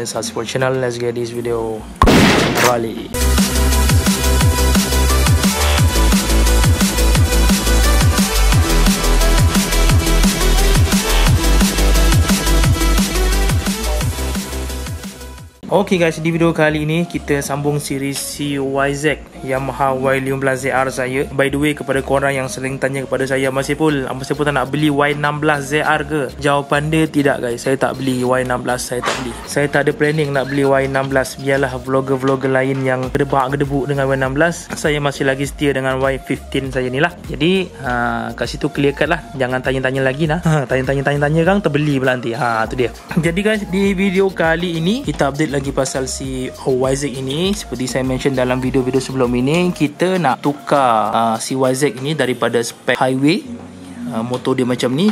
and subscribe channel. Let's get this video rolling. Okay guys, di video kali ini kita sambung series CYZ Yamaha Y15ZR saya. By the way, kepada korang yang sering tanya kepada saya, Mas Saiful tak nak beli Y16ZR ke? Jawapan dia tidak guys, saya tak beli Y16, saya tak beli. Saya tak ada planning nak beli Y16. Biarlah vlogger-vlogger lain yang gedebak-gedebuk dengan Y16. Saya masih lagi setia dengan Y15 saya ni lah. Jadi kat situ clear cut lah. Jangan tanya-tanya lagi lah. Tanya-tanya kan terbeli pula nanti. Tu dia. Jadi guys, di video kali ini kita update lagi pasal si YZ ini. Seperti saya mention dalam video-video sebelum ini, kita nak tukar si YZ ini daripada spek highway, motor dia macam ni,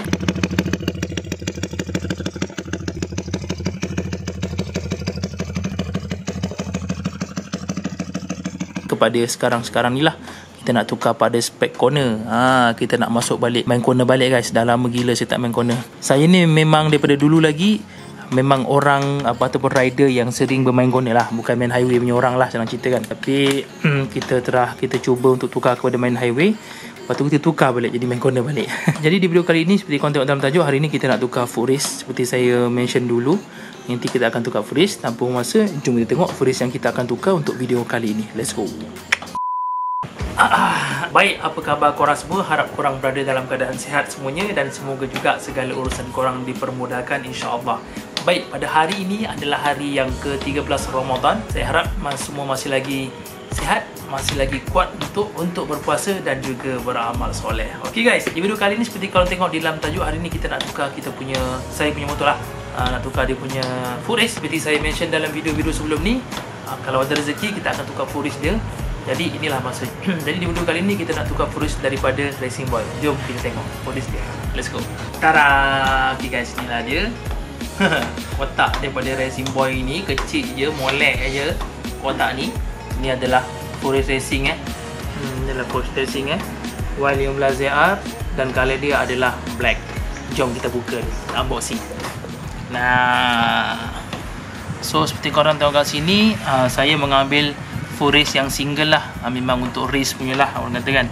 kepada sekarang-sekarang ni lah. Kita nak tukar pada spek corner. Kita nak masuk balik, main corner balik guys. Dah lama gila saya tak main corner. Saya ni memang daripada dulu lagi memang orang ataupun rider yang sering bermain corner lah, bukan main highway punya orang lah senang cerita kan. Tapi kita cuba untuk tukar kepada main highway, lepas tu kita tukar balik jadi main corner balik. Jadi di video kali ini, seperti korang tengok dalam tajuk, hari ni kita nak tukar footrace. Seperti saya mention dulu, nanti kita akan tukar footrace. Tanpa masa, jom kita tengok footrace yang kita akan tukar untuk video kali ini. Let's go. Baik, apa khabar korang semua? Harap korang berada dalam keadaan sihat semuanya, dan semoga juga segala urusan korang dipermudahkan insya-Allah. Baik, pada hari ini adalah hari yang ke-13 Ramadan. Saya harap semua masih lagi sihat, masih lagi kuat untuk berpuasa dan juga beramal soleh. Okey guys, di video kali ini seperti kalau tengok di dalam tajuk, hari ini kita nak tukar saya punya motor lah. Nak tukar dia punya footrace. Seperti saya mention dalam video-video sebelum ni, kalau ada rezeki kita akan tukar footrace dia. Jadi inilah masa. Jadi di video kali ini kita nak tukar footrace daripada Racing Boy. Jom kita tengok footrace dia. Let's go. Tada. Okay guys, inilah dia. Kotak daripada Racing Boy ni kecil je, molek aja kotak ni. Ini adalah footrace racing inilah footrace racing Y15ZR, dan color dia adalah black. Jom kita buka ni, unboxing. So seperti korang tengok kat sini, saya mengambil footrace yang single lah. Memang untuk race punya lah orang kata kan.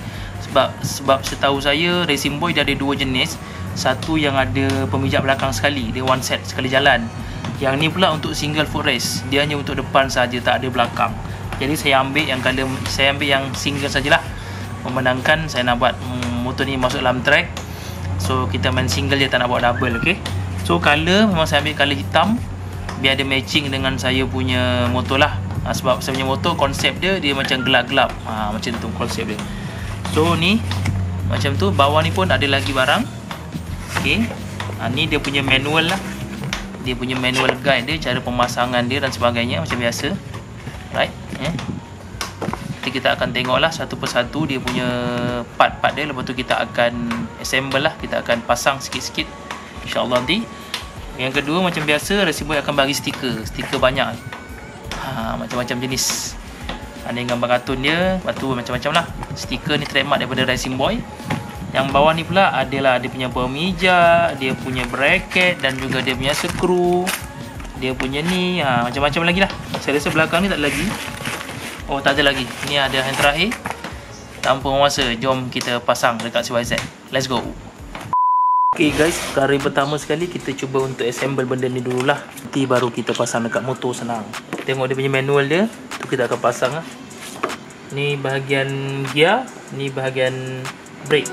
Sebab setahu saya Racing Boy dia ada dua jenis. Satu yang ada pemijak belakang sekali, dia one set sekali jalan. Yang ni pula untuk single footrace, dia hanya untuk depan saja, tak ada belakang. Jadi saya ambil yang single sajalah. Memandangkan saya nak buat motor ni masuk dalam track, so kita main single je, tak nak buat double. Okay. So color memang saya ambil color hitam, biar dia matching dengan saya punya motor lah. Sebab saya punya motor konsep dia macam gelap-gelap, macam tu konsep dia. So ni macam tu, bawah ni pun ada lagi barang. Okay. Ni dia punya manual lah. Dia punya manual guide dia, cara pemasangan dia dan sebagainya macam biasa. Right. Nanti kita akan tengok lah satu persatu dia punya part-part dia. Lepas tu kita akan assemble lah, kita akan pasang sikit-sikit InsyaAllah nanti. Yang kedua, macam biasa Racing Boy akan bagi stiker banyak, macam-macam jenis. Ada yang gambar kartun dia, lepas tu macam-macam lah. Stiker ni trademark daripada Racing Boy. Yang bawah ni pula adalah dia punya pemijak, dia punya bracket, dan juga dia punya skru, dia punya ni, macam-macam lagi lah. Saya rasa belakang ni tak ada lagi. Oh, tak ada lagi. Ni ada yang terakhir. Tanpa masa, jom kita pasang dekat CYZ. Let's go. Okay guys, perkara pertama sekali kita cuba untuk assemble benda ni dululah. Nanti baru kita pasang dekat motor, senang. Tengok dia punya manual dia, tu kita akan pasang lah. Ni bahagian gear, ni bahagian brake.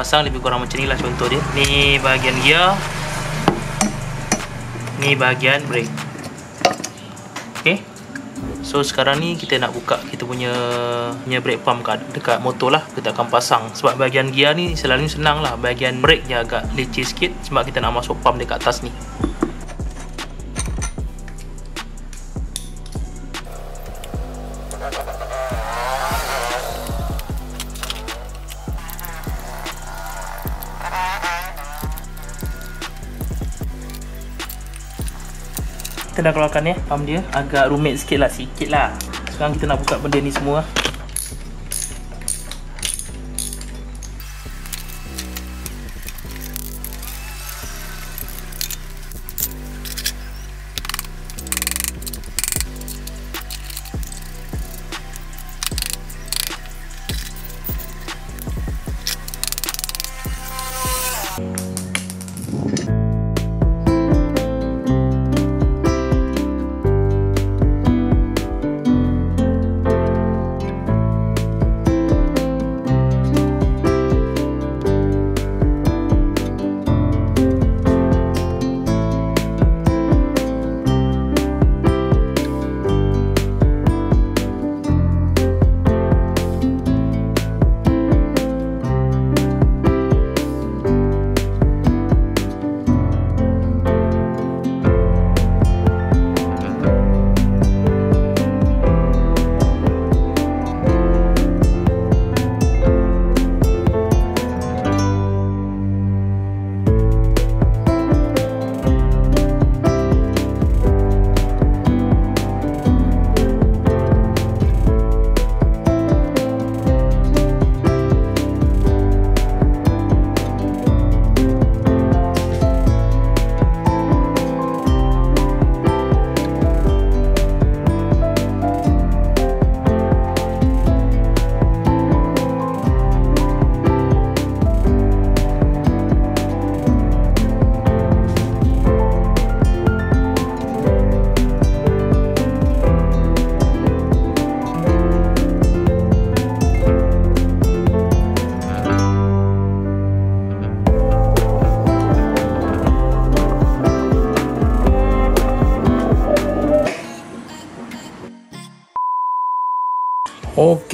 pasang lebih kurang macam ni lah contoh dia. Ni bahagian gear, ni bahagian brake. Okay, so sekarang ni kita nak buka kita punya brake pump dekat motor lah. Kita akan pasang. Sebab bahagian gear ni selalu senang lah, bahagian brake je agak leceh sikit sebab kita nak masuk pump dekat atas ni. Kita dah keluarkan ya, pump dia agak rumit sikit lah. Sekarang kita nak buka benda ni semua.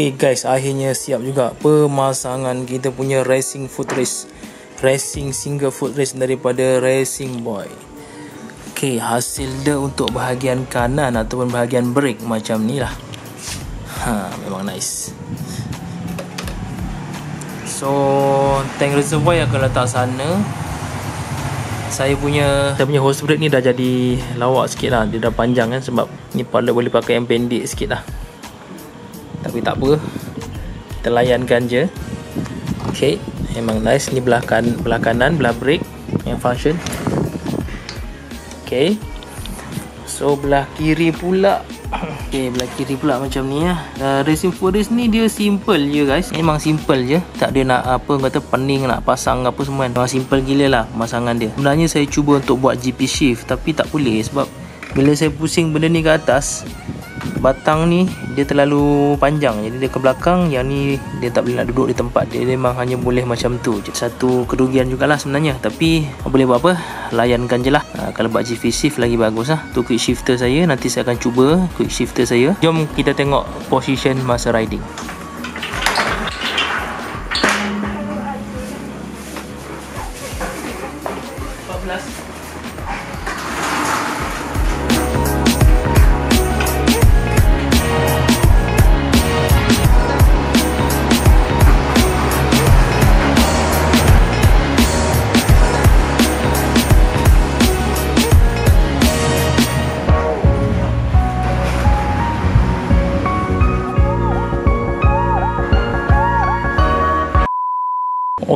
Okay guys, akhirnya siap juga pemasangan kita punya racing footrest, racing single footrest daripada Racing Boy. Okay, hasil dia untuk bahagian kanan ataupun bahagian brake macam ni lah. Memang nice. So tank reservoir yang akan letak sana. Saya punya hose brake ni dah jadi lawak sikit lah. Dia dah panjang kan, sebab ni pilot boleh pakai yang pendek sikit lah. Tapi tak apa, kita layankan je. Okay, memang nice. Ni belah kanan, belah brake yang function. Okay, so belah kiri pula. Okay, belah kiri pula macam ni lah. Racing footrest ni dia simple je guys. Memang simple je. Tak ada nak apa kata pening nak pasang apa semua. Memang simple gila lah pemasangan dia. Sebenarnya saya cuba untuk buat GP shift, tapi tak boleh sebab bila saya pusing benda ni ke atas, batang ni dia terlalu panjang, jadi dia ke belakang. Yang ni dia tak boleh nak duduk di tempat. Dia memang hanya boleh macam tu. Satu kerugian jugalah sebenarnya, tapi boleh buat apa, layankan je lah. Kalau buat GP shift lagi bagus lah. Tu quick shifter saya, nanti saya akan cuba quick shifter saya. Jom kita tengok position masa riding.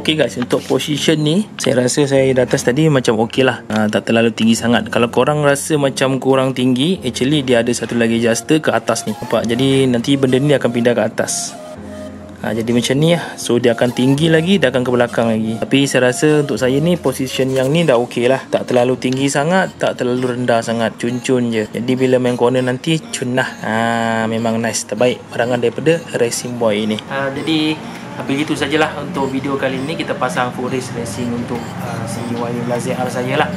Okay guys, untuk position ni saya rasa saya di atas tadi macam ok lah. Tak terlalu tinggi sangat. Kalau korang rasa macam kurang tinggi, actually dia ada satu lagi adjuster ke atas ni, nampak? Jadi nanti benda ni akan pindah ke atas. Jadi macam ni lah. So dia akan tinggi lagi, dia akan ke belakang lagi. Tapi saya rasa untuk saya ni position yang ni dah okey lah. Tak terlalu tinggi sangat, tak terlalu rendah sangat, cun-cun je. Jadi bila main corner nanti cun lah. Memang nice, terbaik barangan daripada Racing Boy ni. Jadi begitu sajalah untuk video kali ni. Kita pasang full race racing untuk si Y15 ZR saya lah.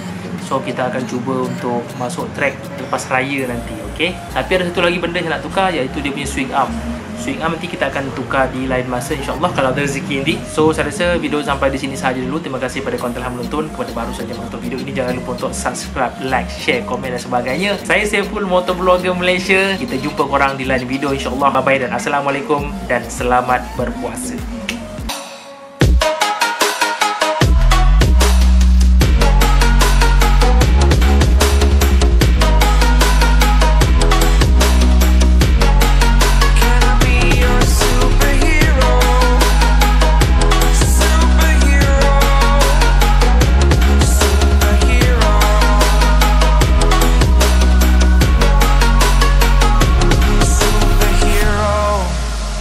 So kita akan cuba untuk masuk track lepas raya nanti, okey. Tapi ada satu lagi benda yang nak tukar, iaitu dia punya swing arm. Swing arm nanti kita akan tukar di lain masa, insyaAllah, kalau ada rezeki nanti. So saya rasa video sampai di sini sahaja dulu. Terima kasih pada korang telah menonton. Kepada baru saja menonton video ini, jangan lupa untuk subscribe, like, share, komen dan sebagainya. Saya Saiful, motovlogger Malaysia. Kita jumpa korang di lain video, insyaAllah. Bye bye dan Assalamualaikum dan selamat berpuasa.